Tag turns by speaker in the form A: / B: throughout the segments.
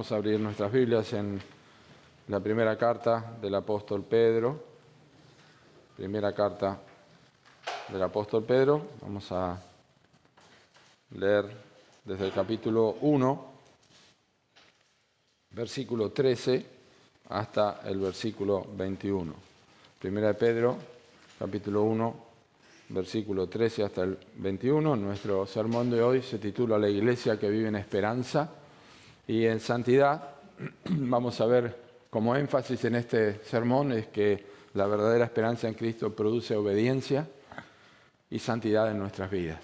A: Vamos a abrir nuestras Biblias en la primera carta del apóstol Pedro. Primera carta del apóstol Pedro. Vamos a leer desde el capítulo 1, versículo 13, hasta el versículo 21. Primera de Pedro, capítulo 1, versículo 13 hasta el 21. Nuestro sermón de hoy se titula La iglesia que vive en esperanza y en santidad. Vamos a ver, como énfasis en este sermón, es que la verdadera esperanza en Cristo produce obediencia y santidad en nuestras vidas.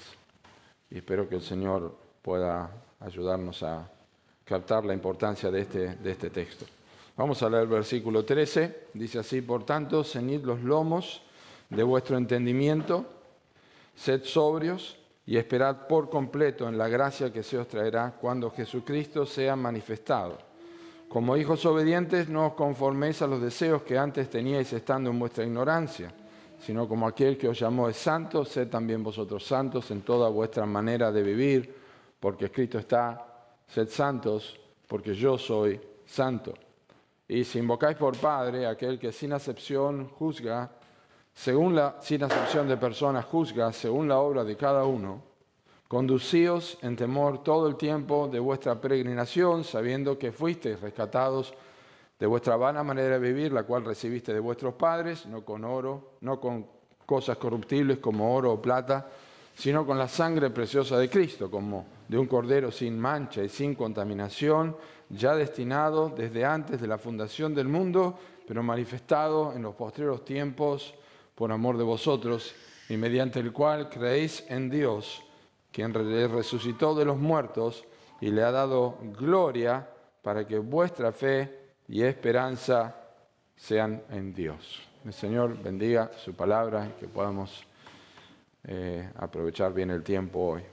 A: Y espero que el Señor pueda ayudarnos a captar la importancia de este texto. Vamos a leer el versículo 13. Dice así: por tanto, ceñid los lomos de vuestro entendimiento, sed sobrios y esperad por completo en la gracia que se os traerá cuando Jesucristo sea manifestado. Como hijos obedientes, no os conforméis a los deseos que antes teníais estando en vuestra ignorancia, sino como aquel que os llamó es santo, sed también vosotros santos en toda vuestra manera de vivir, porque escrito está: sed santos, porque yo soy santo. Y si invocáis por Padre aquel que sin acepción juzga, sin acepción de personas juzga según la obra de cada uno, conducíos en temor todo el tiempo de vuestra peregrinación, sabiendo que fuisteis rescatados de vuestra vana manera de vivir, la cual recibiste de vuestros padres, no con oro, no con cosas corruptibles como oro o plata, sino con la sangre preciosa de Cristo, como de un cordero sin mancha y sin contaminación, ya destinado desde antes de la fundación del mundo, pero manifestado en los postreros tiempos por amor de vosotros, y mediante el cual creéis en Dios, quien resucitó de los muertos y le ha dado gloria, para que vuestra fe y esperanza sean en Dios. El Señor bendiga su palabra y que podamos aprovechar bien el tiempo hoy.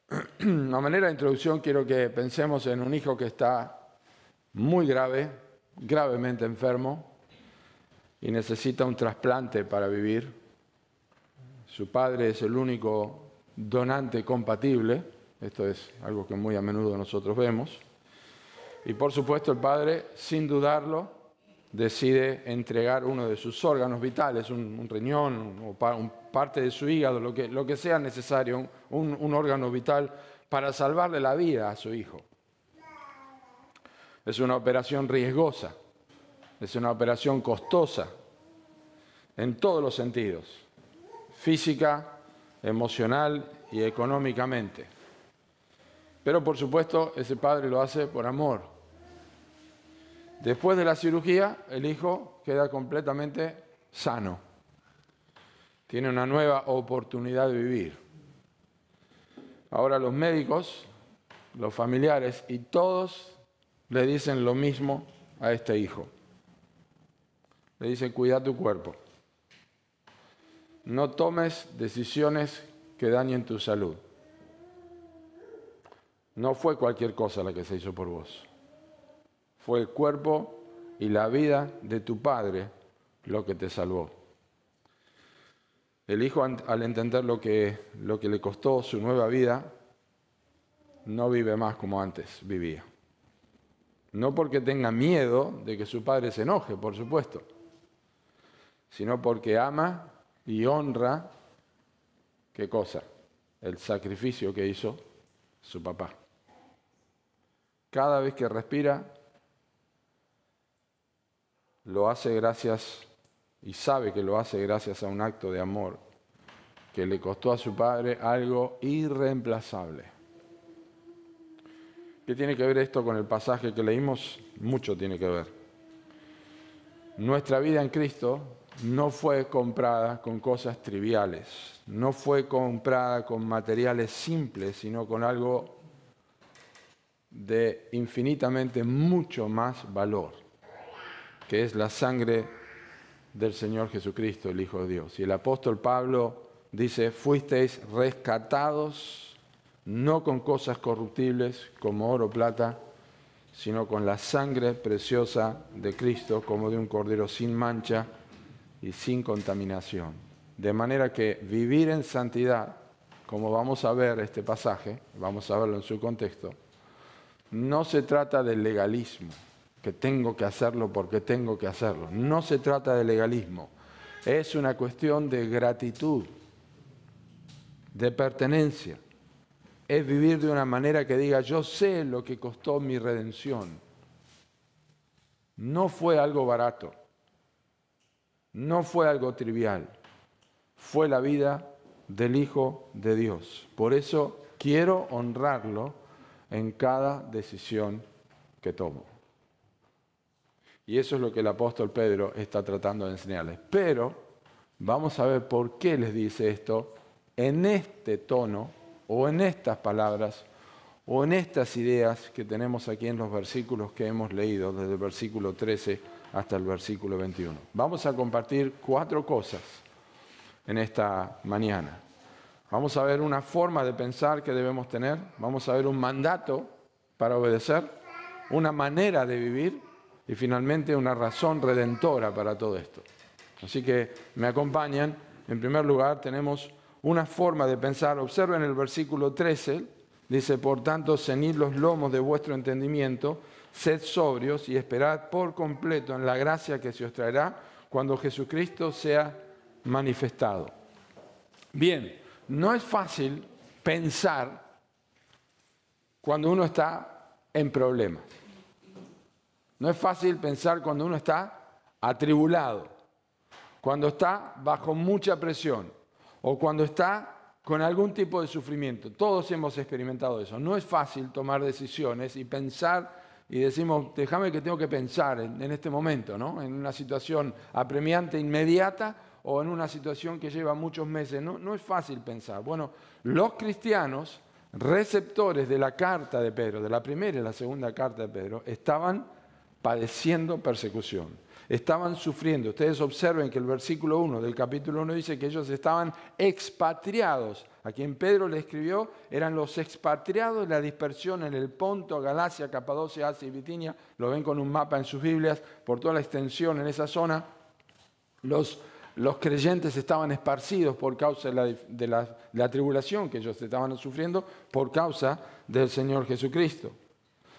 A: A manera de introducción quiero que pensemos en un hijo que está muy gravemente enfermo y necesita un trasplante para vivir. Su padre es el único donante compatible. Esto es algo que muy a menudo nosotros vemos. Y por supuesto el padre, sin dudarlo, decide entregar uno de sus órganos vitales, un riñón o parte de su hígado, lo que sea necesario, un órgano vital, para salvarle la vida a su hijo. Es una operación riesgosa, es una operación costosa en todos los sentidos: física, emocional y económicamente. Pero por supuesto ese padre lo hace por amor. Después de la cirugía, el hijo queda completamente sano. Tiene una nueva oportunidad de vivir. Ahora los médicos, los familiares y todos le dicen lo mismo a este hijo. Le dicen: cuida tu cuerpo. No tomes decisiones que dañen tu salud. No fue cualquier cosa la que se hizo por vos. Fue el cuerpo y la vida de tu padre lo que te salvó. El hijo, al entender lo que le costó su nueva vida, no vive más como antes vivía. No porque tenga miedo de que su padre se enoje, por supuesto, sino porque ama y honra, ¿qué cosa? El sacrificio que hizo su papá. Cada vez que respira, lo hace gracias, y sabe que lo hace gracias a un acto de amor que le costó a su padre algo irreemplazable. ¿Qué tiene que ver esto con el pasaje que leímos? Mucho tiene que ver. Nuestra vida en Cristo no fue comprada con cosas triviales, no fue comprada con materiales simples, sino con algo de infinitamente mucho más valor, que es la sangre del Señor Jesucristo, el Hijo de Dios. Y el apóstol Pablo dice: fuisteis rescatados no con cosas corruptibles como oro o plata, sino con la sangre preciosa de Cristo, como de un cordero sin mancha y sin contaminación. De manera que vivir en santidad, como vamos a ver este pasaje, vamos a verlo en su contexto, no se trata del legalismo, que tengo que hacerlo porque tengo que hacerlo. No se trata de legalismo. Es una cuestión de gratitud, de pertenencia. Es vivir de una manera que diga, yo sé lo que costó mi redención. No fue algo barato. No fue algo trivial. Fue la vida del Hijo de Dios. Por eso quiero honrarlo en cada decisión que tomo. Y eso es lo que el apóstol Pedro está tratando de enseñarles. Pero vamos a ver por qué les dice esto en este tono, o en estas palabras, o en estas ideas que tenemos aquí en los versículos que hemos leído, desde el versículo 13 hasta el versículo 21. Vamos a compartir 4 cosas en esta mañana. Vamos a ver una forma de pensar que debemos tener, vamos a ver un mandato para obedecer, una manera de vivir y finalmente una razón redentora para todo esto. Así que me acompañan. En primer lugar tenemos una forma de pensar. Observen el versículo 13, dice, por tanto, ceñid los lomos de vuestro entendimiento, sed sobrios y esperad por completo en la gracia que se os traerá cuando Jesucristo sea manifestado. Bien, no es fácil pensar cuando uno está en problemas. No es fácil pensar cuando uno está atribulado, cuando está bajo mucha presión o cuando está con algún tipo de sufrimiento. Todos hemos experimentado eso. No es fácil tomar decisiones y pensar y decimos, déjame que tengo que pensar en este momento, ¿no? En una situación apremiante, inmediata, o en una situación que lleva muchos meses. No es fácil pensar. Bueno, los cristianos, receptores de la carta de Pedro, de la primera y la segunda carta de Pedro, estaban padeciendo persecución, estaban sufriendo. Ustedes observen que el versículo 1 del capítulo 1 dice que ellos estaban expatriados. A quien Pedro le escribió eran los expatriados de la dispersión en el Ponto, Galacia, Capadocia, Asia y Bitinia. Lo ven con un mapa en sus Biblias, por toda la extensión en esa zona. Los creyentes estaban esparcidos por causa de la tribulación que ellos estaban sufriendo por causa del Señor Jesucristo.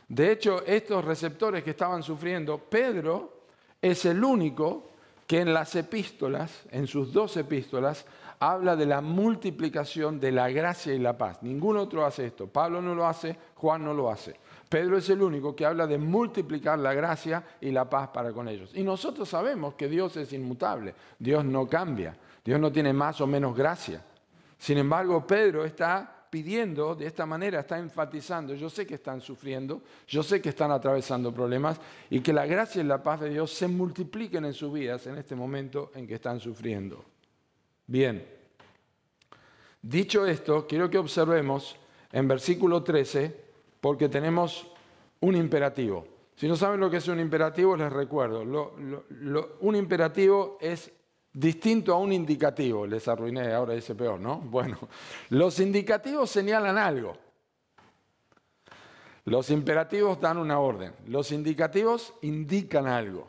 A: De hecho, estos receptores que estaban sufriendo, Pedro es el único que en las epístolas, en sus 2 epístolas, habla de la multiplicación de la gracia y la paz. Ningún otro hace esto. Pablo no lo hace, Juan no lo hace. Pedro es el único que habla de multiplicar la gracia y la paz para con ellos. Y nosotros sabemos que Dios es inmutable. Dios no cambia. Dios no tiene más o menos gracia. Sin embargo, Pedro está pidiendo de esta manera, está enfatizando, yo sé que están sufriendo, yo sé que están atravesando problemas y que la gracia y la paz de Dios se multipliquen en sus vidas en este momento en que están sufriendo. Bien, dicho esto, quiero que observemos en versículo 13, porque tenemos un imperativo. Si no saben lo que es un imperativo, les recuerdo. Un imperativo es distinto a un indicativo. Les arruiné, ahora dice peor, ¿no? Bueno, los indicativos señalan algo. Los imperativos dan una orden. Los indicativos indican algo.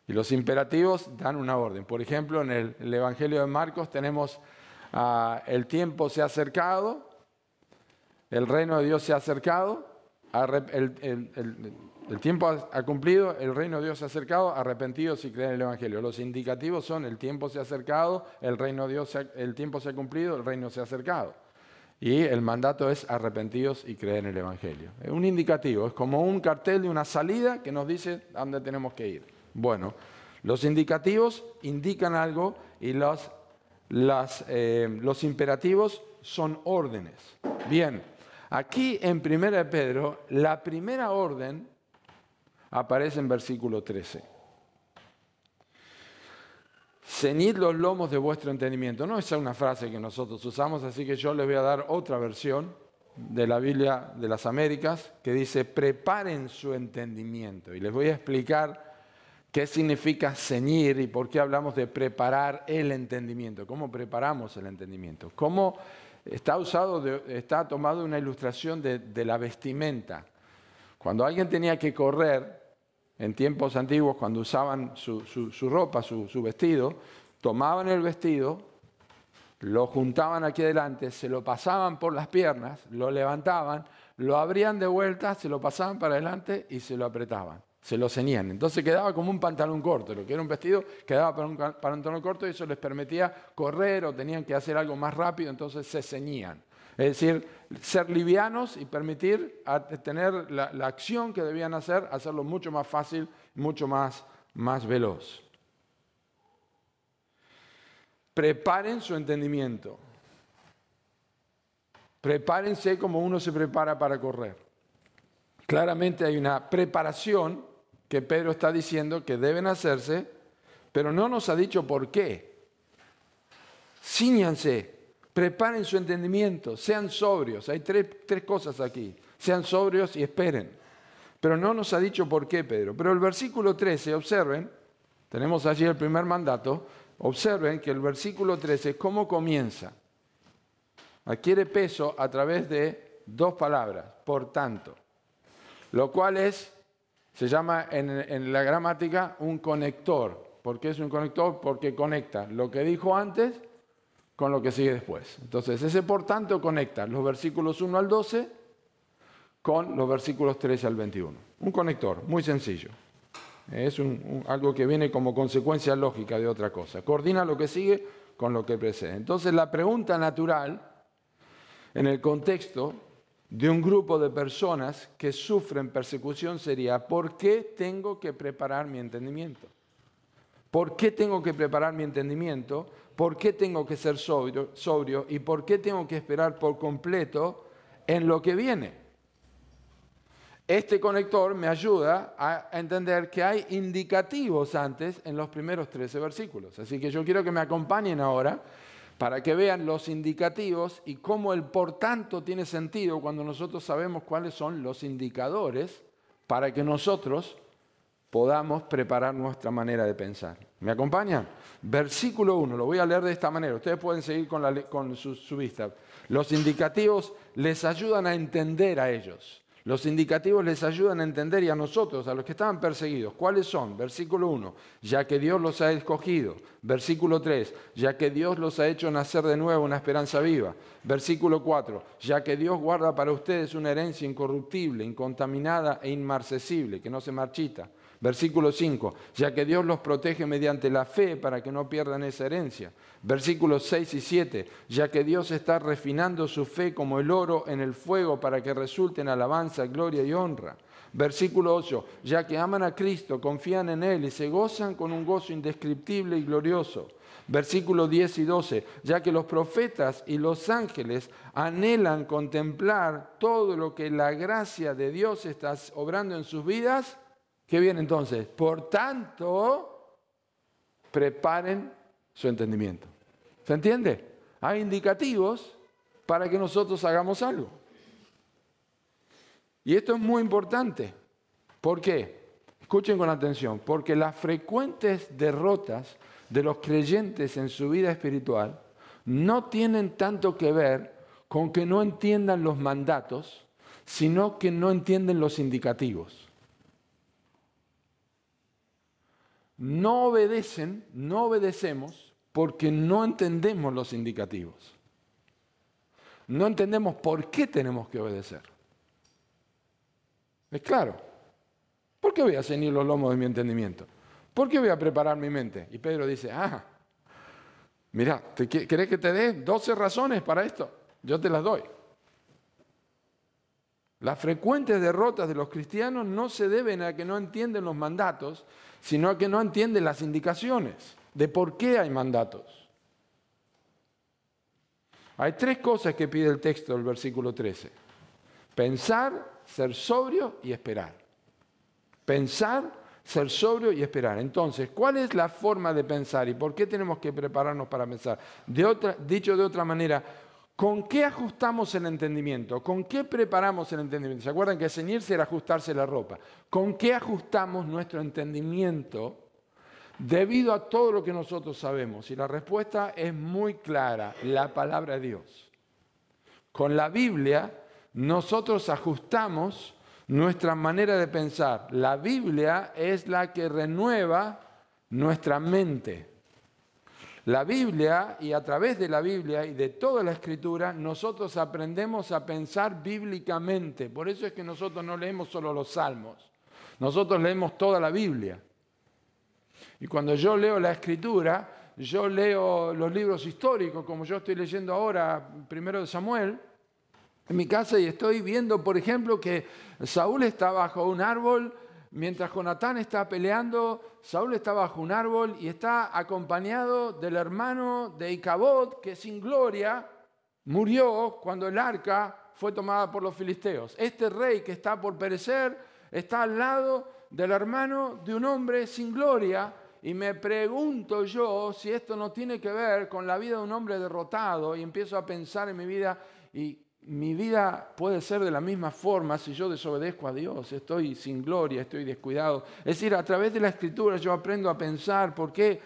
A: Y los imperativos dan una orden. Por ejemplo, en el Evangelio de Marcos tenemos el tiempo se ha acercado, el reino de Dios se ha acercado, el tiempo ha cumplido, el reino de Dios se ha acercado, arrepentidos y creen en el Evangelio. Los indicativos son el tiempo se ha acercado, el reino de Dios el tiempo se ha cumplido, el reino se ha acercado. Y el mandato es arrepentidos y creen en el Evangelio. Es un indicativo, es como un cartel de una salida que nos dice a dónde tenemos que ir. Bueno, los indicativos indican algo y los imperativos son órdenes. Bien, aquí en 1 Pedro, la primera orden aparece en versículo 13. Ceñid los lomos de vuestro entendimiento. No es una frase que nosotros usamos, así que yo les voy a dar otra versión de la Biblia de las Américas que dice preparen su entendimiento. Y les voy a explicar qué significa ceñir y por qué hablamos de preparar el entendimiento. ¿Cómo preparamos el entendimiento? ¿Cómo está tomado una ilustración de la vestimenta? Cuando alguien tenía que correr, en tiempos antiguos, cuando usaban su ropa, su vestido, tomaban el vestido, lo juntaban aquí adelante, se lo pasaban por las piernas, lo levantaban, lo abrían de vuelta, se lo pasaban para adelante y se lo apretaban, se lo ceñían. Entonces quedaba como un pantalón corto, lo que era un vestido quedaba para un pantalón corto y eso les permitía correr o tenían que hacer algo más rápido, entonces se ceñían. Es decir, ser livianos y permitir tener la acción que debían hacer, hacerlo mucho más fácil, mucho más veloz. Preparen su entendimiento. Prepárense como uno se prepara para correr. Claramente hay una preparación que Pedro está diciendo que deben hacerse, pero no nos ha dicho por qué. Cíñanse, preparen su entendimiento, sean sobrios. Hay tres cosas aquí. Sean sobrios y esperen. Pero no nos ha dicho por qué, Pedro. Pero el versículo 13, observen, tenemos allí el primer mandato, observen que el versículo 13, ¿cómo comienza? Adquiere peso a través de dos palabras, por tanto, lo cual se llama en la gramática un conector. ¿Por qué es un conector? Porque conecta lo que dijo antes con lo que sigue después. Entonces, ese por tanto conecta los versículos 1 al 12 con los versículos 13 al 21. Un conector, muy sencillo. Es algo que viene como consecuencia lógica de otra cosa. Coordina lo que sigue con lo que precede. Entonces, la pregunta natural en el contexto de un grupo de personas que sufren persecución sería: ¿por qué tengo que preparar mi entendimiento? ¿Por qué tengo que preparar mi entendimiento? ¿Por qué tengo que ser sobrio? ¿Y por qué tengo que esperar por completo en lo que viene? Este conector me ayuda a entender que hay indicativos antes en los primeros 13 versículos. Así que yo quiero que me acompañen ahora para que vean los indicativos y cómo el por tanto tiene sentido cuando nosotros sabemos cuáles son los indicadores para que nosotros podamos preparar nuestra manera de pensar. ¿Me acompañan? Versículo 1, lo voy a leer de esta manera. Ustedes pueden seguir con su vista. Los indicativos les ayudan a entender a ellos. Los indicativos les ayudan a entender y a nosotros, a los que estaban perseguidos. ¿Cuáles son? Versículo 1, ya que Dios los ha escogido. Versículo 3, ya que Dios los ha hecho nacer de nuevo una esperanza viva. Versículo 4, ya que Dios guarda para ustedes una herencia incorruptible, incontaminada e inmarcesible, que no se marchita. Versículo 5, ya que Dios los protege mediante la fe para que no pierdan esa herencia. Versículos 6 y 7, ya que Dios está refinando su fe como el oro en el fuego para que resulte en alabanza, gloria y honra. Versículo 8, ya que aman a Cristo, confían en Él y se gozan con un gozo indescriptible y glorioso. Versículos 10 y 12, ya que los profetas y los ángeles anhelan contemplar todo lo que la gracia de Dios está obrando en sus vidas. ¿Qué viene entonces? Por tanto, preparen su entendimiento. ¿Se entiende? Hay indicativos para que nosotros hagamos algo. Y esto es muy importante. ¿Por qué? Escuchen con atención. Porque las frecuentes derrotas de los creyentes en su vida espiritual no tienen tanto que ver con que no entiendan los mandatos, sino que no entienden los indicativos. No obedecemos porque no entendemos los indicativos. No entendemos por qué tenemos que obedecer. ¿Es claro? ¿Por qué voy a ceñir los lomos de mi entendimiento? ¿Por qué voy a preparar mi mente? Y Pedro dice, mira, ¿querés que te dé 12 razones para esto? Yo te las doy. Las frecuentes derrotas de los cristianos no se deben a que no entienden los mandatos, sino a que no entienden las indicaciones de por qué hay mandatos. Hay tres cosas que pide el texto del versículo 13. Pensar, ser sobrio y esperar. Pensar, ser sobrio y esperar. Entonces, ¿cuál es la forma de pensar y por qué tenemos que prepararnos para pensar? Dicho de otra manera, ¿con qué ajustamos el entendimiento? ¿Con qué preparamos el entendimiento? ¿Se acuerdan que ceñirse era ajustarse la ropa? ¿Con qué ajustamos nuestro entendimiento debido a todo lo que nosotros sabemos? Y la respuesta es muy clara, la palabra de Dios. Con la Biblia nosotros ajustamos nuestra manera de pensar. La Biblia es la que renueva nuestra mente. La Biblia, y a través de la Biblia y de toda la Escritura, nosotros aprendemos a pensar bíblicamente. Por eso es que nosotros no leemos solo los Salmos. Nosotros leemos toda la Biblia. Y cuando yo leo la Escritura, yo leo los libros históricos, como yo estoy leyendo ahora, primero de Samuel, en mi casa, y estoy viendo, por ejemplo, que Saúl está bajo un árbol. Mientras Jonatán está peleando, Saúl está bajo un árbol y está acompañado del hermano de Icabod, que sin gloria murió cuando el arca fue tomada por los filisteos. Este rey que está por perecer está al lado del hermano de un hombre sin gloria, y me pregunto yo si esto no tiene que ver con la vida de un hombre derrotado, y empiezo a pensar en mi vida, y mi vida puede ser de la misma forma si yo desobedezco a Dios, estoy sin gloria, estoy descuidado. Es decir, a través de la Escritura yo aprendo a pensar por qué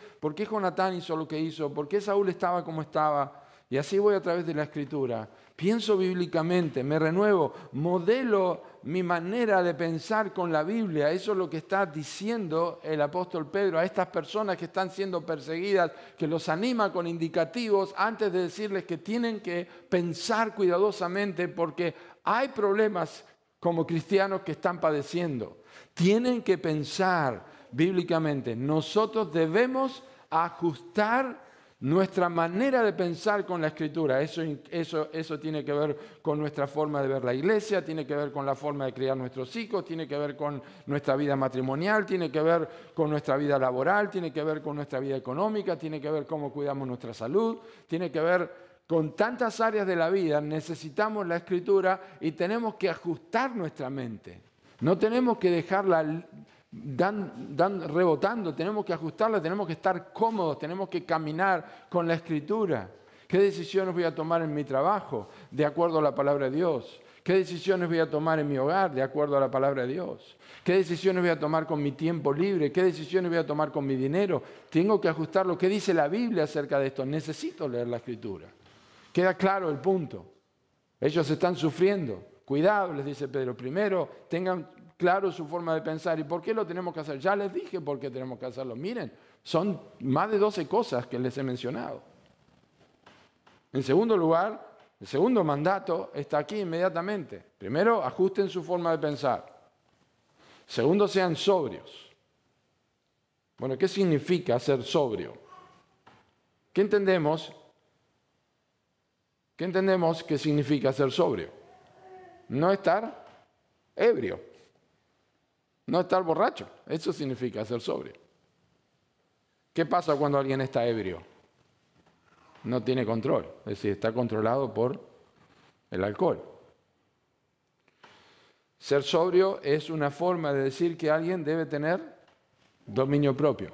A: Jonatán hizo lo que hizo, por qué Saúl estaba como estaba, y así voy a través de la Escritura. Pienso bíblicamente, me renuevo, modelo mi manera de pensar con la Biblia. Eso es lo que está diciendo el apóstol Pedro a estas personas que están siendo perseguidas, que los anima con indicativos antes de decirles que tienen que pensar cuidadosamente porque hay problemas como cristianos que están padeciendo. Tienen que pensar bíblicamente. Nosotros debemos ajustar nuestra manera de pensar con la Escritura. Eso tiene que ver con nuestra forma de ver la iglesia, tiene que ver con la forma de criar nuestros hijos, tiene que ver con nuestra vida matrimonial, tiene que ver con nuestra vida laboral, tiene que ver con nuestra vida económica, tiene que ver cómo cuidamos nuestra salud, tiene que ver con tantas áreas de la vida. Necesitamos la Escritura y tenemos que ajustar nuestra mente. No tenemos que dejarla rebotando, tenemos que ajustarla, tenemos que estar cómodos, tenemos que caminar con la Escritura. ¿Qué decisiones voy a tomar en mi trabajo de acuerdo a la palabra de Dios? ¿Qué decisiones voy a tomar en mi hogar de acuerdo a la palabra de Dios? ¿Qué decisiones voy a tomar con mi tiempo libre? ¿Qué decisiones voy a tomar con mi dinero? Tengo que ajustar lo que dice la Biblia acerca de esto. Necesito leer la Escritura. Queda claro el punto. Ellos están sufriendo. Cuidado, les dice Pedro. Primero, tengan claro su forma de pensar. ¿Y por qué lo tenemos que hacer? Ya les dije por qué tenemos que hacerlo. Miren, son más de 12 cosas que les he mencionado. En segundo lugar, el segundo mandato está aquí inmediatamente. Primero, ajusten su forma de pensar. Segundo, sean sobrios. Bueno, ¿qué significa ser sobrio? ¿Qué entendemos que significa ser sobrio? No estar ebrio. No estar borracho, eso significa ser sobrio. ¿Qué pasa cuando alguien está ebrio? No tiene control, es decir, está controlado por el alcohol. Ser sobrio es una forma de decir que alguien debe tener dominio propio,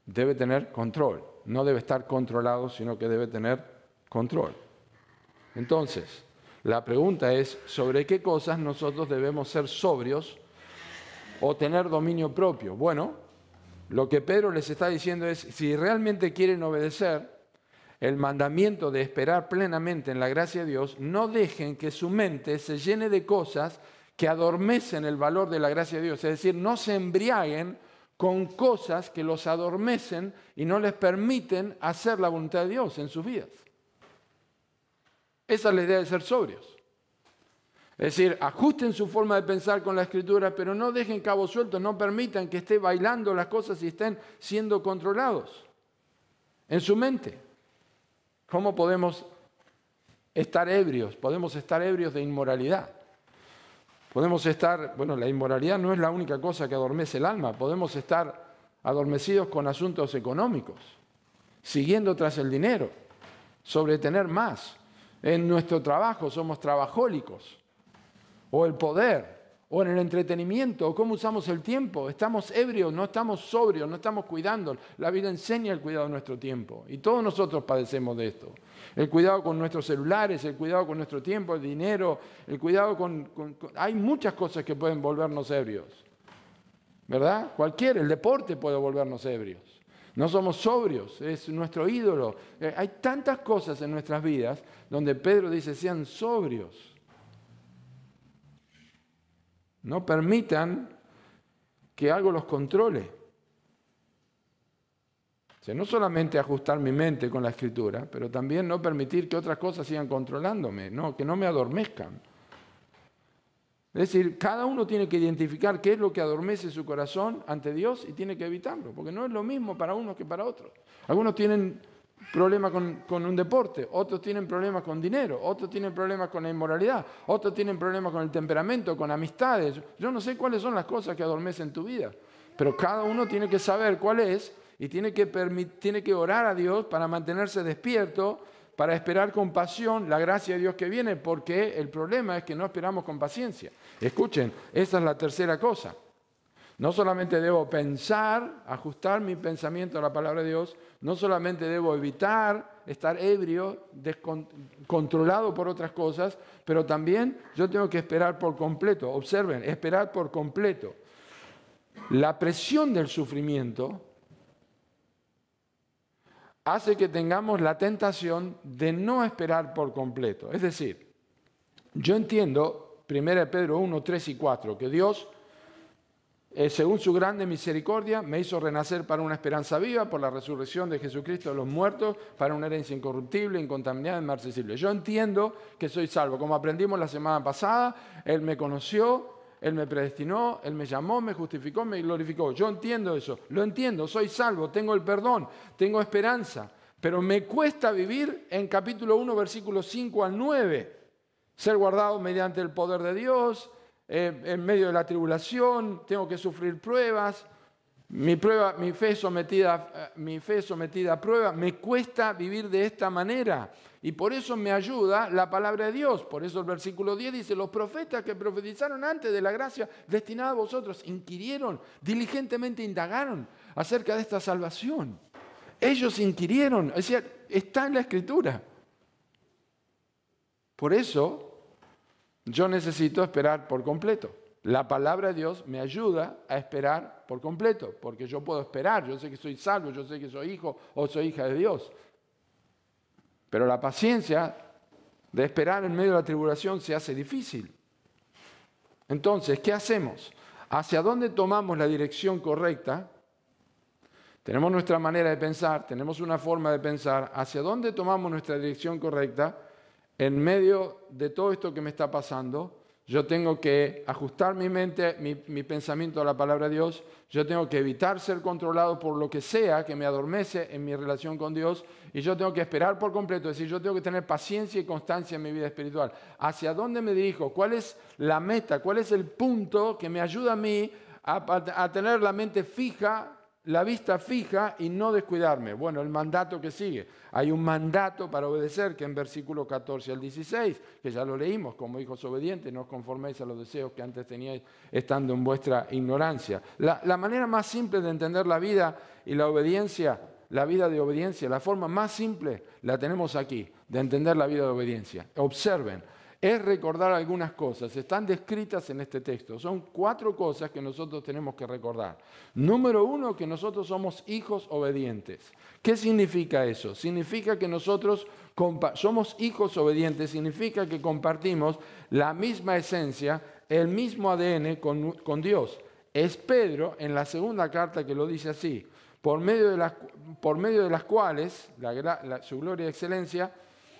A: debe tener control, no debe estar controlado, sino que debe tener control. Entonces, la pregunta es, ¿sobre qué cosas nosotros debemos ser sobrios o tener dominio propio? Bueno, lo que Pedro les está diciendo es, si realmente quieren obedecer el mandamiento de esperar plenamente en la gracia de Dios, no dejen que su mente se llene de cosas que adormecen el valor de la gracia de Dios. Es decir, no se embriaguen con cosas que los adormecen y no les permiten hacer la voluntad de Dios en sus vidas. Esa es la idea de ser sobrios. Es decir, ajusten su forma de pensar con la Escritura, pero no dejen cabos sueltos, no permitan que esté bailando las cosas y estén siendo controlados en su mente. ¿Cómo podemos estar ebrios? Podemos estar ebrios de inmoralidad. La inmoralidad no es la única cosa que adormece el alma. Podemos estar adormecidos con asuntos económicos, siguiendo tras el dinero, sobre tener más. En nuestro trabajo somos trabajólicos. O el poder, o en el entretenimiento, o cómo usamos el tiempo. Estamos ebrios, no estamos sobrios, no estamos cuidando. La Biblia enseña el cuidado de nuestro tiempo. Y todos nosotros padecemos de esto. El cuidado con nuestros celulares, el cuidado con nuestro tiempo, el dinero, el cuidado hay muchas cosas que pueden volvernos ebrios. ¿Verdad? el deporte puede volvernos ebrios. No somos sobrios, es nuestro ídolo. Hay tantas cosas en nuestras vidas donde Pedro dice, sean sobrios. No permitan que algo los controle. sea, no solamente ajustar mi mente con la Escritura, pero también no permitir que otras cosas sigan controlándome, que no me adormezcan. Es decir, cada uno tiene que identificar qué es lo que adormece su corazón ante Dios y tiene que evitarlo, porque no es lo mismo para unos que para otros. Algunos tienen problemas con un deporte, otros tienen problemas con dinero, otros tienen problemas con la inmoralidad, otros tienen problemas con el temperamento, con amistades. Yo no sé cuáles son las cosas que adormecen tu vida, pero cada uno tiene que saber cuál es y tiene que orar a Dios para mantenerse despierto, para esperar con pasión la gracia de Dios que viene, porque el problema es que no esperamos con paciencia. Escuchen, esa es la tercera cosa. No solamente debo pensar, ajustar mi pensamiento a la palabra de Dios, no solamente debo evitar estar ebrio, controlado por otras cosas, pero también yo tengo que esperar por completo. Observen, esperar por completo. La presión del sufrimiento hace que tengamos la tentación de no esperar por completo. Es decir, yo entiendo, 1 Pedro 1, 3 y 4, que Dios, según su grande misericordia, me hizo renacer para una esperanza viva por la resurrección de Jesucristo de los muertos, para una herencia incorruptible, incontaminada, inmarcesible. Yo entiendo que soy salvo. Como aprendimos la semana pasada, Él me conoció, Él me predestinó, Él me llamó, me justificó, me glorificó. Yo entiendo eso, lo entiendo, soy salvo, tengo el perdón, tengo esperanza. Pero me cuesta vivir en capítulo 1, versículos 5 al 9. Ser guardado mediante el poder de Dios, en medio de la tribulación, tengo que sufrir pruebas. Mi fe sometida a prueba, me cuesta vivir de esta manera. Y por eso me ayuda la palabra de Dios. Por eso el versículo 10 dice, los profetas que profetizaron antes de la gracia destinada a vosotros, inquirieron, diligentemente indagaron acerca de esta salvación. Ellos inquirieron, es decir, está en la Escritura. Por eso yo necesito esperar por completo. La palabra de Dios me ayuda a esperar por completo, porque yo puedo esperar, yo sé que soy salvo, yo sé que soy hijo o soy hija de Dios. Pero la paciencia de esperar en medio de la tribulación se hace difícil. Entonces, ¿qué hacemos? ¿Hacia dónde tomamos la dirección correcta? Tenemos nuestra manera de pensar, tenemos una forma de pensar. ¿Hacia dónde tomamos nuestra dirección correcta? En medio de todo esto que me está pasando, yo tengo que ajustar mi mente, mi pensamiento a la palabra de Dios. Yo tengo que evitar ser controlado por lo que sea que me adormece en mi relación con Dios. Y yo tengo que esperar por completo. Es decir, yo tengo que tener paciencia y constancia en mi vida espiritual. ¿Hacia dónde me dirijo? ¿Cuál es la meta? ¿Cuál es el punto que me ayuda a mí a tener la mente fija, la vista fija y no descuidarme? Bueno, el mandato que sigue. Hay un mandato para obedecer que en versículo 14 al 16, que ya lo leímos, como hijos obedientes, no os conforméis a los deseos que antes teníais estando en vuestra ignorancia. La manera más simple de entender la vida y la obediencia, la vida de obediencia, la forma más simple la tenemos aquí, de entender la vida de obediencia. Observen. Es recordar algunas cosas, están descritas en este texto. Son 4 cosas que nosotros tenemos que recordar. Número 1, que nosotros somos hijos obedientes. ¿Qué significa eso? Significa que nosotros somos hijos obedientes, significa que compartimos la misma esencia, el mismo ADN con Dios. Es Pedro en la segunda carta que lo dice así, por medio de las cuales su gloria y excelencia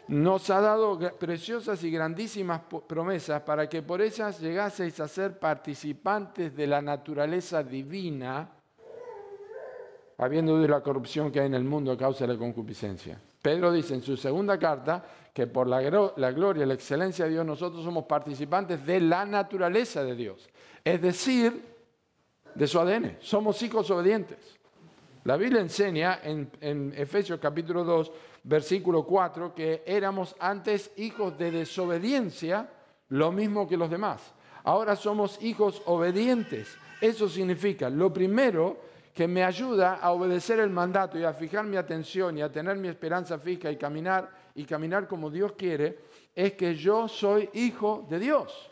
A: nos ha dado preciosas y grandísimas promesas para que por ellas llegaseis a ser participantes de la naturaleza divina, habiendo huido de la corrupción que hay en el mundo a causa de la concupiscencia. Pedro dice en su segunda carta que por la gloria y la excelencia de Dios nosotros somos participantes de la naturaleza de Dios, es decir, de su ADN. Somos hijos obedientes. La Biblia enseña en Efesios capítulo 2, versículo 4, que éramos antes hijos de desobediencia, lo mismo que los demás. Ahora somos hijos obedientes. Eso significa, lo primero, que me ayuda a obedecer el mandato y a fijar mi atención y a tener mi esperanza fija y caminar como Dios quiere, es que yo soy hijo de Dios.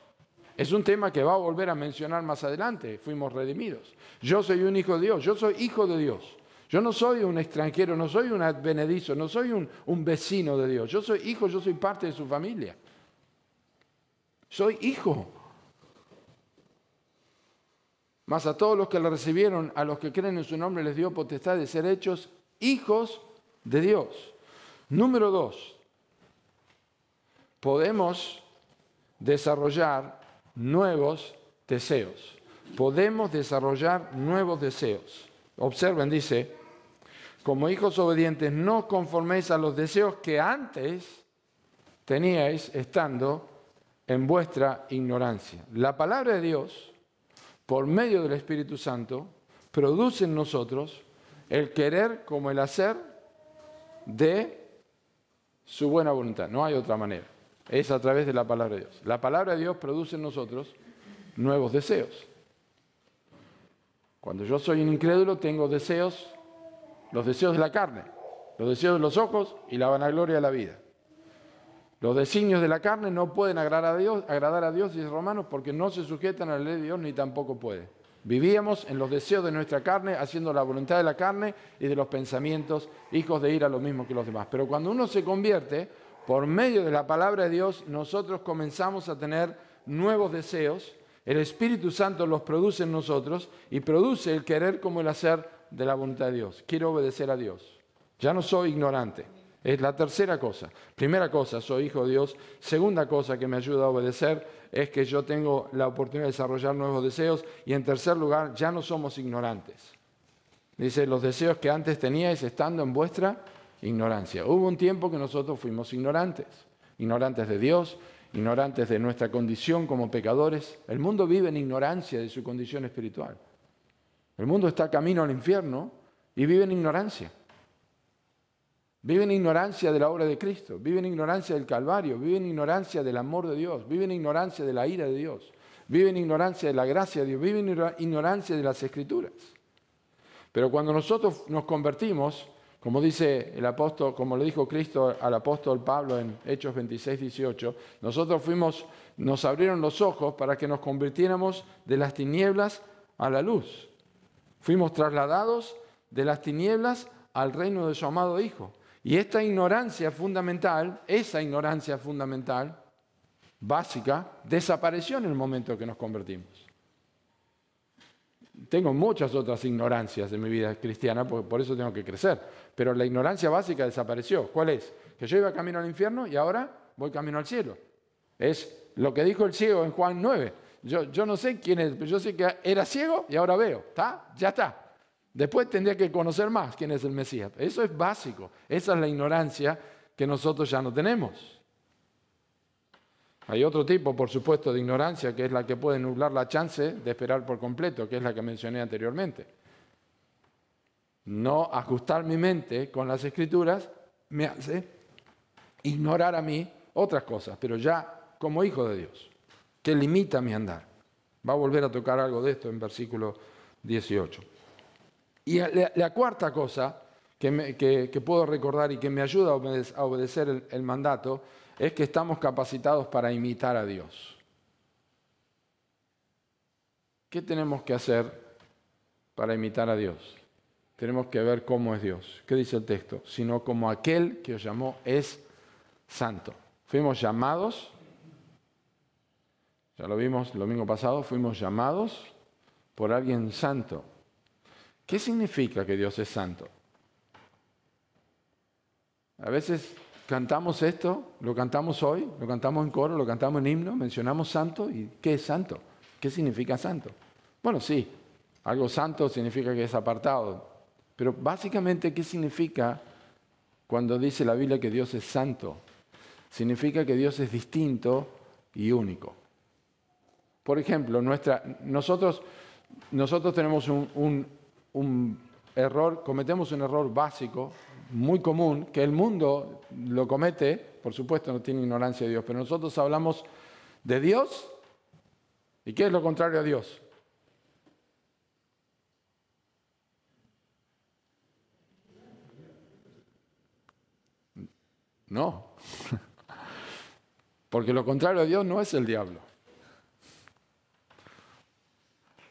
A: Es un tema que va a volver a mencionar más adelante. Fuimos redimidos. Yo soy un hijo de Dios. Yo soy hijo de Dios. Yo no soy un extranjero, no soy un advenedizo, no soy un vecino de Dios. Yo soy hijo, yo soy parte de su familia. Soy hijo. Mas a todos los que le recibieron, a los que creen en su nombre, les dio potestad de ser hechos hijos de Dios. Número 2, podemos desarrollar nuevos deseos. Podemos desarrollar nuevos deseos. Observen, dice, como hijos obedientes, no os conforméis a los deseos que antes teníais estando en vuestra ignorancia. La palabra de Dios, por medio del Espíritu Santo, produce en nosotros el querer como el hacer de su buena voluntad. No hay otra manera. Es a través de la palabra de Dios. La palabra de Dios produce en nosotros nuevos deseos. Cuando yo soy un incrédulo, tengo deseos, los deseos de la carne, los deseos de los ojos y la vanagloria de la vida. Los designios de la carne no pueden agradar a Dios, dice Romanos, porque no se sujetan a la ley de Dios ni tampoco puede. Vivíamos en los deseos de nuestra carne, haciendo la voluntad de la carne y de los pensamientos, hijos de ira, lo mismo que los demás. Pero cuando uno se convierte, por medio de la palabra de Dios, nosotros comenzamos a tener nuevos deseos. El Espíritu Santo los produce en nosotros y produce el querer como el hacer de la voluntad de Dios. Quiero obedecer a Dios. Ya no soy ignorante. Es la tercera cosa. Primera cosa, soy hijo de Dios. Segunda cosa que me ayuda a obedecer es que yo tengo la oportunidad de desarrollar nuevos deseos. Y en tercer lugar, ya no somos ignorantes. Dice, los deseos que antes teníais estando en vuestra ignorancia. Hubo un tiempo que nosotros fuimos ignorantes. Ignorantes de Dios, ignorantes de nuestra condición como pecadores. El mundo vive en ignorancia de su condición espiritual. El mundo está camino al infierno y vive en ignorancia. Vive en ignorancia de la obra de Cristo, vive en ignorancia del Calvario, vive en ignorancia del amor de Dios, vive en ignorancia de la ira de Dios, vive en ignorancia de la gracia de Dios, vive en ignorancia de las Escrituras. Pero cuando nosotros nos convertimos, como dice el apóstol, como le dijo Cristo al apóstol Pablo en Hechos 26, 18, nosotros nos abrieron los ojos para que nos convirtiéramos de las tinieblas a la luz. Fuimos trasladados de las tinieblas al reino de su amado Hijo. Y esta ignorancia fundamental, esa ignorancia fundamental, básica, desapareció en el momento que nos convertimos. Tengo muchas otras ignorancias en mi vida cristiana, por eso tengo que crecer. Pero la ignorancia básica desapareció. ¿Cuál es? Que yo iba camino al infierno y ahora voy camino al cielo. Es lo que dijo el ciego en Juan 9. Yo no sé quién es, pero yo sé que era ciego y ahora veo. ¿Está? Ya está. Después tendría que conocer más quién es el Mesías. Eso es básico. Esa es la ignorancia que nosotros ya no tenemos. Hay otro tipo, por supuesto, de ignorancia, que es la que puede nublar la chance de esperar por completo, que es la que mencioné anteriormente. No ajustar mi mente con las Escrituras me hace ignorar a mí otras cosas, pero ya como hijo de Dios, que limita mi andar. Va a volver a tocar algo de esto en versículo 18. Y la cuarta cosa que puedo recordar y que me ayuda a obedecer el mandato es que estamos capacitados para imitar a Dios. ¿Qué tenemos que hacer para imitar a Dios? Tenemos que ver cómo es Dios. ¿Qué dice el texto? Sino como aquel que os llamó es santo. Fuimos llamados, ya lo vimos el domingo pasado, fuimos llamados por alguien santo. ¿Qué significa que Dios es santo? A veces cantamos esto, lo cantamos hoy, lo cantamos en coro, lo cantamos en himno, mencionamos santo. ¿Y qué es santo? ¿Qué significa santo? Bueno, sí, algo santo significa que es apartado. Pero básicamente, ¿qué significa cuando dice la Biblia que Dios es santo? Significa que Dios es distinto y único. Por ejemplo, nosotros tenemos un error, cometemos un error básico, muy común, que el mundo lo comete, por supuesto no tiene ignorancia de Dios, pero nosotros hablamos de Dios, ¿y qué es lo contrario a Dios? No, porque lo contrario a Dios no es el diablo.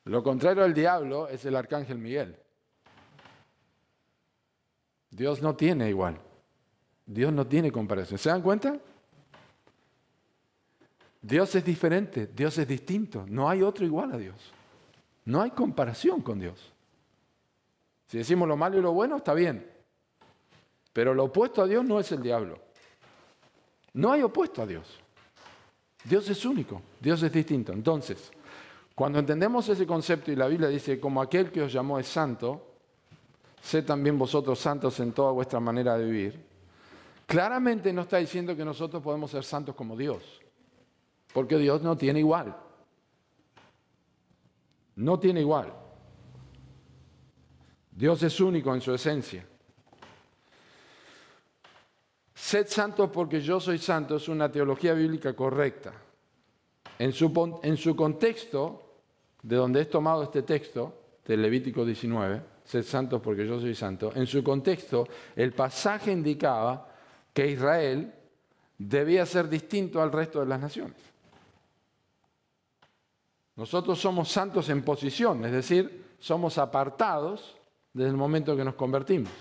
A: Lo contrario al diablo es el arcángel Miguel. Dios no tiene igual. Dios no tiene comparación. ¿Se dan cuenta? Dios es diferente, Dios es distinto. No hay otro igual a Dios. No hay comparación con Dios. Si decimos lo malo y lo bueno, está bien. Pero lo opuesto a Dios no es el diablo. No hay opuesto a Dios. Dios es único, Dios es distinto. Entonces, cuando entendemos ese concepto y la Biblia dice, como aquel que os llamó es santo, sed también vosotros santos en toda vuestra manera de vivir, claramente no está diciendo que nosotros podemos ser santos como Dios, porque Dios no tiene igual. No tiene igual. Dios es único en su esencia. Sed santos porque yo soy santo es una teología bíblica correcta. En su contexto, de donde es tomado este texto, de Levítico 19, sed santos porque yo soy santo, en su contexto el pasaje indicaba que Israel debía ser distinto al resto de las naciones. Nosotros somos santos en posición, es decir, somos apartados desde el momento que nos convertimos.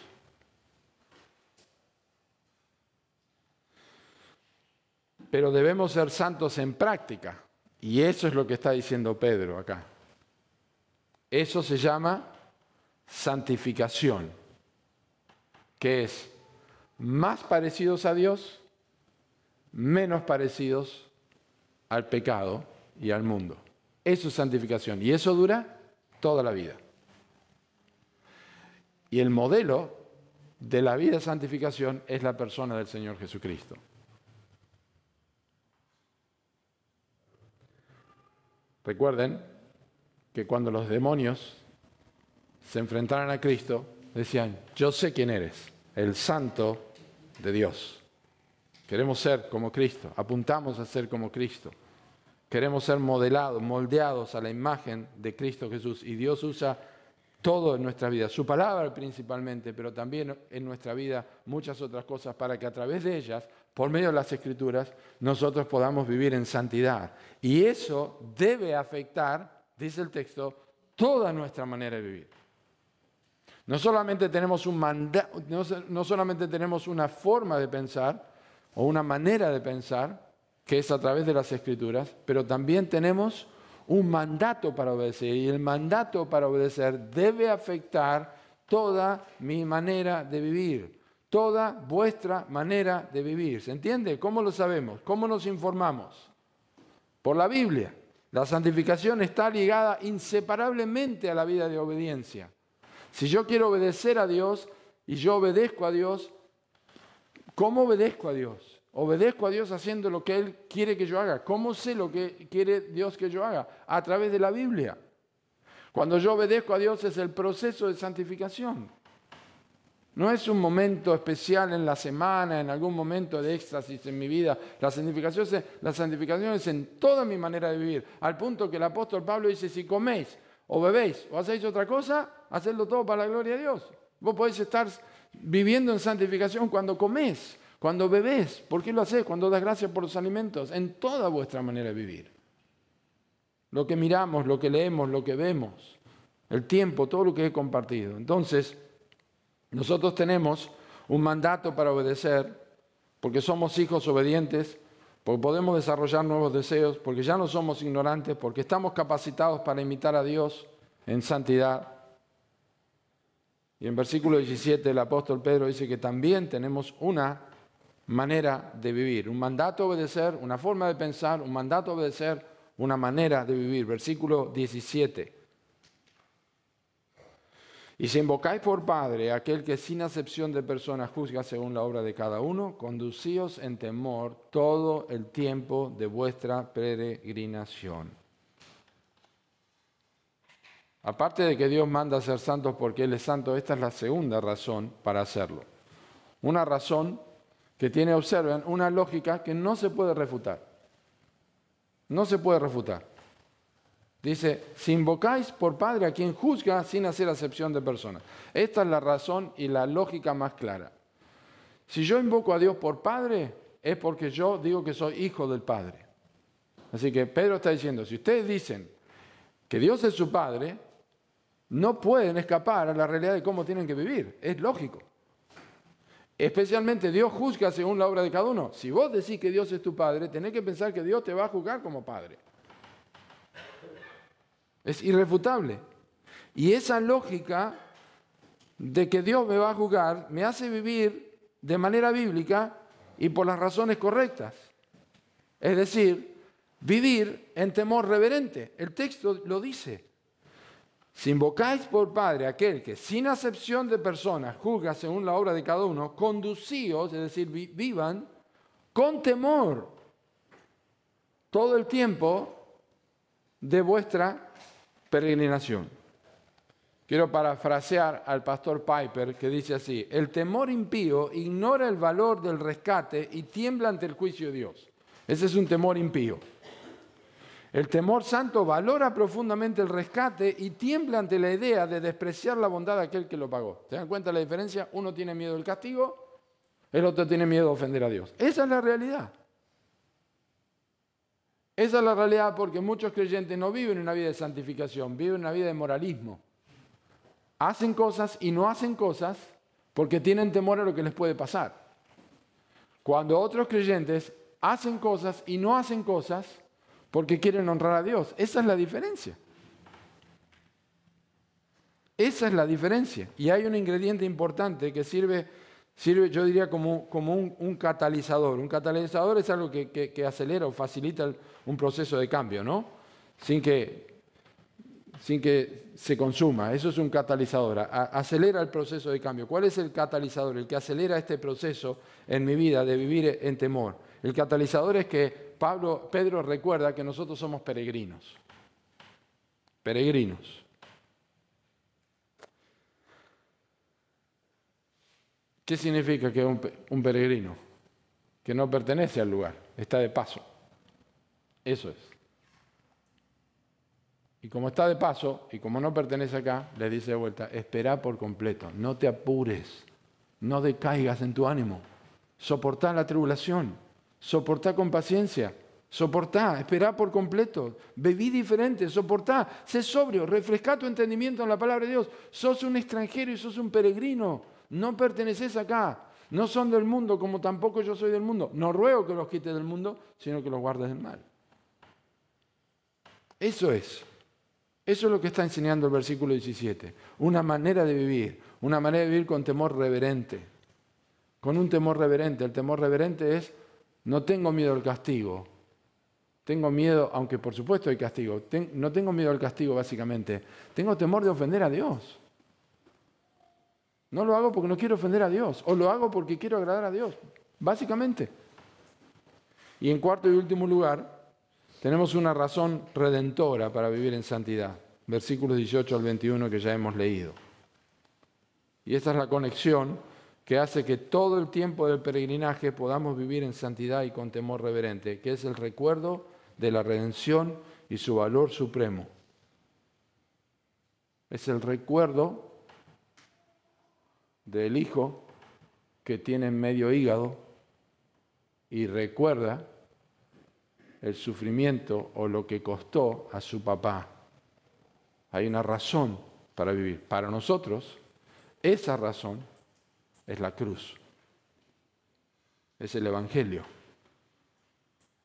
A: Pero debemos ser santos en práctica, y eso es lo que está diciendo Pedro acá. Eso se llama santificación, que es más parecidos a Dios, menos parecidos al pecado y al mundo. Eso es santificación, y eso dura toda la vida. Y el modelo de la vida de santificación es la persona del Señor Jesucristo. Recuerden que cuando los demonios se enfrentaron a Cristo, decían, yo sé quién eres, el Santo de Dios. Queremos ser como Cristo, apuntamos a ser como Cristo. Queremos ser modelados, moldeados a la imagen de Cristo Jesús. Y Dios usa todo en nuestra vida, su palabra principalmente, pero también en nuestra vida muchas otras cosas para que a través de ellas, por medio de las Escrituras, nosotros podamos vivir en santidad. Y eso debe afectar, dice el texto, toda nuestra manera de vivir. No solamente tenemos no solamente tenemos una forma de pensar o una manera de pensar, que es a través de las Escrituras, pero también tenemos un mandato para obedecer, y el mandato para obedecer debe afectar toda mi manera de vivir, toda vuestra manera de vivir. ¿Se entiende? ¿Cómo lo sabemos? ¿Cómo nos informamos? Por la Biblia. La santificación está ligada inseparablemente a la vida de obediencia. Si yo quiero obedecer a Dios y yo obedezco a Dios, ¿cómo obedezco a Dios? Obedezco a Dios haciendo lo que Él quiere que yo haga. ¿Cómo sé lo que quiere Dios que yo haga? A través de la Biblia. Cuando yo obedezco a Dios es el proceso de santificación. No es un momento especial en la semana, en algún momento de éxtasis en mi vida. La santificación es en toda mi manera de vivir. Al punto que el apóstol Pablo dice, si coméis o bebéis o hacéis otra cosa, hacedlo todo para la gloria de Dios. Vos podéis estar viviendo en santificación cuando comés, cuando bebés. ¿Por qué lo hacés? Cuando das gracias por los alimentos. En toda vuestra manera de vivir. Lo que miramos, lo que leemos, lo que vemos, el tiempo, todo lo que he compartido. Entonces, nosotros tenemos un mandato para obedecer, porque somos hijos obedientes, porque podemos desarrollar nuevos deseos, porque ya no somos ignorantes, porque estamos capacitados para imitar a Dios en santidad. Y en versículo 17 el apóstol Pedro dice que también tenemos una manera de vivir, un mandato a obedecer, una forma de pensar, un mandato a obedecer, una manera de vivir. Versículo 17. Y si invocáis por Padre a aquel que sin acepción de personas juzga según la obra de cada uno, conducíos en temor todo el tiempo de vuestra peregrinación. Aparte de que Dios manda a ser santos porque Él es santo, esta es la segunda razón para hacerlo. Una razón que tiene, observen, una lógica que no se puede refutar. No se puede refutar. Dice, si invocáis por Padre a quien juzga sin hacer acepción de personas. Esta es la razón y la lógica más clara. Si yo invoco a Dios por Padre, es porque yo digo que soy hijo del Padre. Así que Pedro está diciendo, si ustedes dicen que Dios es su Padre, no pueden escapar a la realidad de cómo tienen que vivir. Es lógico. Especialmente Dios juzga según la obra de cada uno. Si vos decís que Dios es tu Padre, tenés que pensar que Dios te va a juzgar como Padre. Es irrefutable. Y esa lógica de que Dios me va a juzgar me hace vivir de manera bíblica y por las razones correctas. Es decir, vivir en temor reverente. El texto lo dice. Si invocáis por Padre aquel que sin acepción de personas juzga según la obra de cada uno, conducíos, es decir, vivan con temor todo el tiempo de vuestra peregrinación. Quiero parafrasear al pastor Piper, que dice así: el temor impío ignora el valor del rescate y tiembla ante el juicio de Dios. Ese es un temor impío. El temor santo valora profundamente el rescate y tiembla ante la idea de despreciar la bondad de aquel que lo pagó. ¿Se dan cuenta la diferencia? Uno tiene miedo del castigo, el otro tiene miedo de ofender a Dios. Esa es la realidad. Esa es la realidad, porque muchos creyentes no viven una vida de santificación, viven una vida de moralismo. Hacen cosas y no hacen cosas porque tienen temor a lo que les puede pasar. Cuando otros creyentes hacen cosas y no hacen cosas porque quieren honrar a Dios. Esa es la diferencia. Esa es la diferencia. Y hay un ingrediente importante que sirve yo diría, como un catalizador. Un catalizador es algo que acelera o facilita un proceso de cambio, ¿no? Sin que se consuma. Eso es un catalizador. Acelera el proceso de cambio. ¿Cuál es el catalizador? El que acelera este proceso en mi vida de vivir en temor. El catalizador es que Pedro recuerda que nosotros somos peregrinos. Peregrinos. ¿Qué significa que es un peregrino? Que no pertenece al lugar, está de paso. Eso es. Y como está de paso, y como no pertenece acá, les dice de vuelta: espera por completo, no te apures, no decaigas en tu ánimo, soportá la tribulación, soportá con paciencia, soportá, esperá por completo, viví diferente, soportá, sé sobrio, refrescá tu entendimiento en la palabra de Dios. Sos un extranjero y sos un peregrino, no perteneces acá, no son del mundo como tampoco yo soy del mundo. No ruego que los quites del mundo, sino que los guardes del mal. Eso es lo que está enseñando el versículo 17. Una manera de vivir con temor reverente. Con un temor reverente. El temor reverente es: no tengo miedo al castigo. Tengo miedo, aunque por supuesto hay castigo. No tengo miedo al castigo, básicamente. Tengo temor de ofender a Dios. No lo hago porque no quiero ofender a Dios. O lo hago porque quiero agradar a Dios. Básicamente. Y en cuarto y último lugar, tenemos una razón redentora para vivir en santidad. Versículos 18 al 21 que ya hemos leído. Y esta es la conexión que hace que todo el tiempo del peregrinaje podamos vivir en santidad y con temor reverente, que es el recuerdo de la redención y su valor supremo. Es el recuerdo del hijo que tiene medio hígado y recuerda el sufrimiento o lo que costó a su papá. Hay una razón para vivir. Para nosotros, esa razón es la cruz. Es el Evangelio.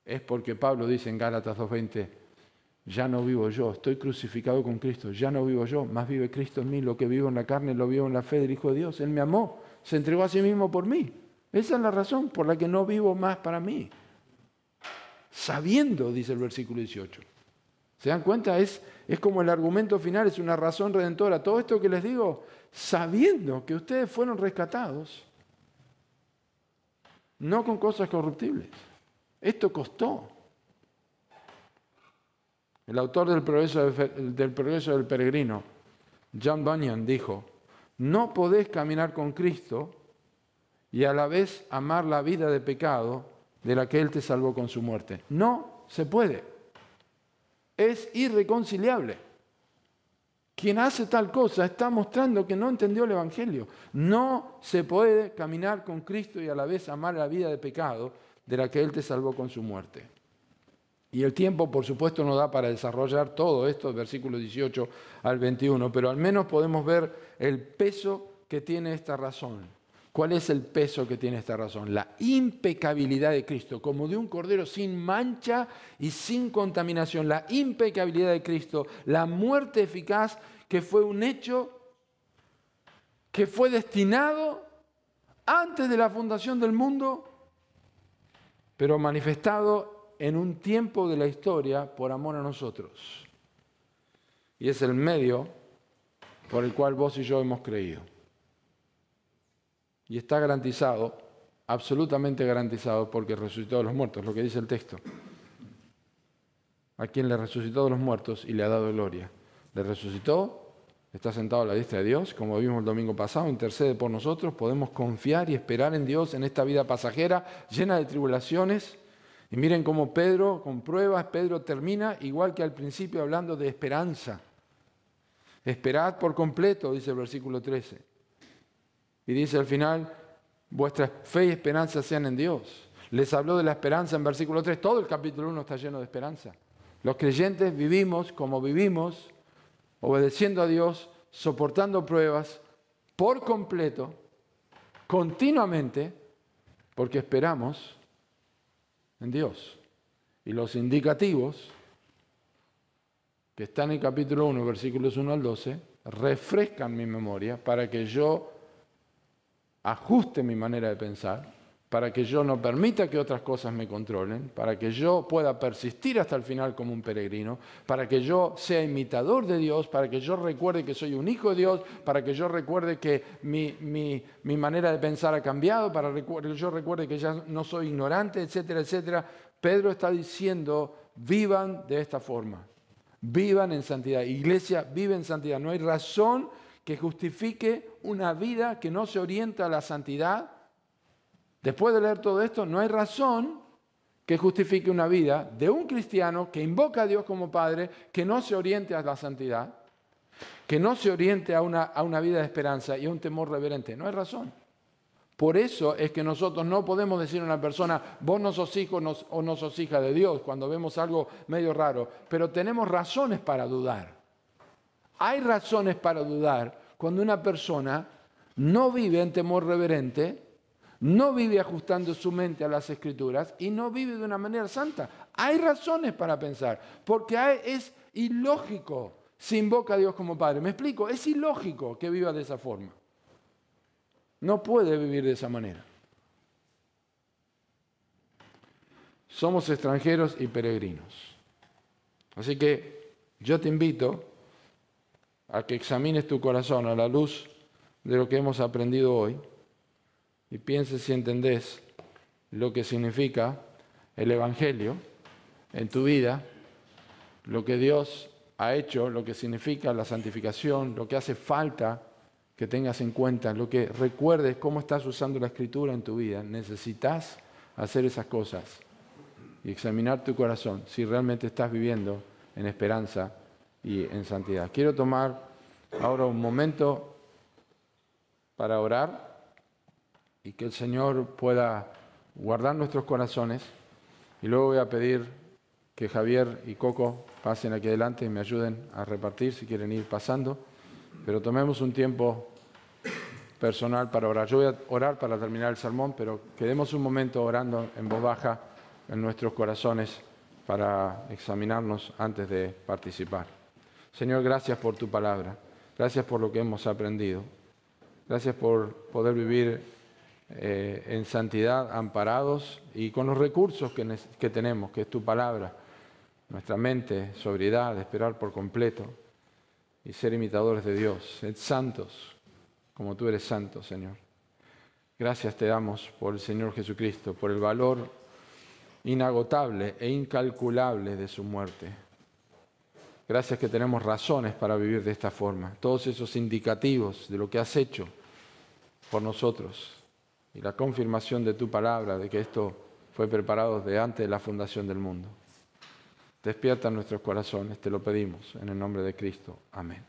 A: Es porque Pablo dice en Gálatas 2:20: ya no vivo yo, estoy crucificado con Cristo, ya no vivo yo, más vive Cristo en mí. Lo que vivo en la carne lo vivo en la fe del Hijo de Dios. Él me amó, se entregó a sí mismo por mí. Esa es la razón por la que no vivo más para mí. Sabiendo, dice el versículo 18. ¿Se dan cuenta? Es como el argumento final, es una razón redentora. Todo esto que les digo, sabiendo que ustedes fueron rescatados, no con cosas corruptibles. Esto costó. El autor del Progreso del Peregrino, John Bunyan, dijo: no podés caminar con Cristo y a la vez amar la vida de pecado de la que Él te salvó con su muerte. No se puede. Es irreconciliable. Quien hace tal cosa está mostrando que no entendió el Evangelio. No se puede caminar con Cristo y a la vez amar la vida de pecado de la que Él te salvó con su muerte. Y el tiempo, por supuesto, no da para desarrollar todo esto, versículos 18 al 21, pero al menos podemos ver el peso que tiene esta razón. ¿Cuál es el peso que tiene esta razón? La impecabilidad de Cristo, como de un cordero sin mancha y sin contaminación. La impecabilidad de Cristo, la muerte eficaz, que fue un hecho que fue destinado antes de la fundación del mundo, pero manifestado en un tiempo de la historia por amor a nosotros. Y es el medio por el cual vos y yo hemos creído. Y está garantizado, absolutamente garantizado, porque resucitó de los muertos, lo que dice el texto. A quien le resucitó de los muertos y le ha dado gloria. Le resucitó, está sentado a la diestra de Dios, como vimos el domingo pasado, intercede por nosotros, podemos confiar y esperar en Dios en esta vida pasajera, llena de tribulaciones. Y miren cómo Pedro, con pruebas, Pedro termina igual que al principio hablando de esperanza. Esperad por completo, dice el versículo 13. Y dice al final, vuestra fe y esperanza sean en Dios. Les habló de la esperanza en versículo 3, todo el capítulo 1 está lleno de esperanza. Los creyentes vivimos como vivimos, obedeciendo a Dios, soportando pruebas por completo, continuamente, porque esperamos en Dios. Y los indicativos que están en el capítulo 1, versículos 1 al 12, refrescan mi memoria para que yo ajuste mi manera de pensar, para que yo no permita que otras cosas me controlen, para que yo pueda persistir hasta el final como un peregrino, para que yo sea imitador de Dios, para que yo recuerde que soy un hijo de Dios, para que yo recuerde que mi manera de pensar ha cambiado, para que yo recuerde que ya no soy ignorante, etcétera, etcétera. Pedro está diciendo, vivan de esta forma, vivan en santidad. Iglesia, vive en santidad. No hay razón que justifique una vida que no se orienta a la santidad. Después de leer todo esto, no hay razón que justifique una vida de un cristiano que invoca a Dios como Padre, que no se oriente a la santidad, que no se oriente a una vida de esperanza y a un temor reverente. No hay razón. Por eso es que nosotros no podemos decir a una persona, vos no sos hijo o no sos hija de Dios, cuando vemos algo medio raro, pero tenemos razones para dudar. Hay razones para dudar cuando una persona no vive en temor reverente, no vive ajustando su mente a las Escrituras y no vive de una manera santa. Hay razones para pensar, porque es ilógico si invoca a Dios como Padre. ¿Me explico? Es ilógico que viva de esa forma. No puede vivir de esa manera. Somos extranjeros y peregrinos. Así que yo te invito a que examines tu corazón a la luz de lo que hemos aprendido hoy y pienses si entendés lo que significa el Evangelio en tu vida, lo que Dios ha hecho, lo que significa la santificación, lo que hace falta que tengas en cuenta, lo que recuerdes cómo estás usando la Escritura en tu vida. Necesitas hacer esas cosas y examinar tu corazón si realmente estás viviendo en esperanza y en santidad. Quiero tomar ahora un momento para orar y que el Señor pueda guardar nuestros corazones. Y luego voy a pedir que Javier y Coco pasen aquí adelante y me ayuden a repartir si quieren ir pasando. Pero tomemos un tiempo personal para orar. Yo voy a orar para terminar el sermón, pero quedemos un momento orando en voz baja en nuestros corazones para examinarnos antes de participar. Señor, gracias por tu palabra. Gracias por lo que hemos aprendido. Gracias por poder vivir en santidad, amparados y con los recursos que tenemos, que es tu palabra, nuestra mente, sobriedad, esperar por completo y ser imitadores de Dios, ser santos como tú eres santo, Señor. Gracias te damos por el Señor Jesucristo, por el valor inagotable e incalculable de su muerte. Gracias que tenemos razones para vivir de esta forma, todos esos indicativos de lo que has hecho por nosotros y la confirmación de tu palabra de que esto fue preparado desde antes de la fundación del mundo. Despierta nuestros corazones, te lo pedimos en el nombre de Cristo. Amén.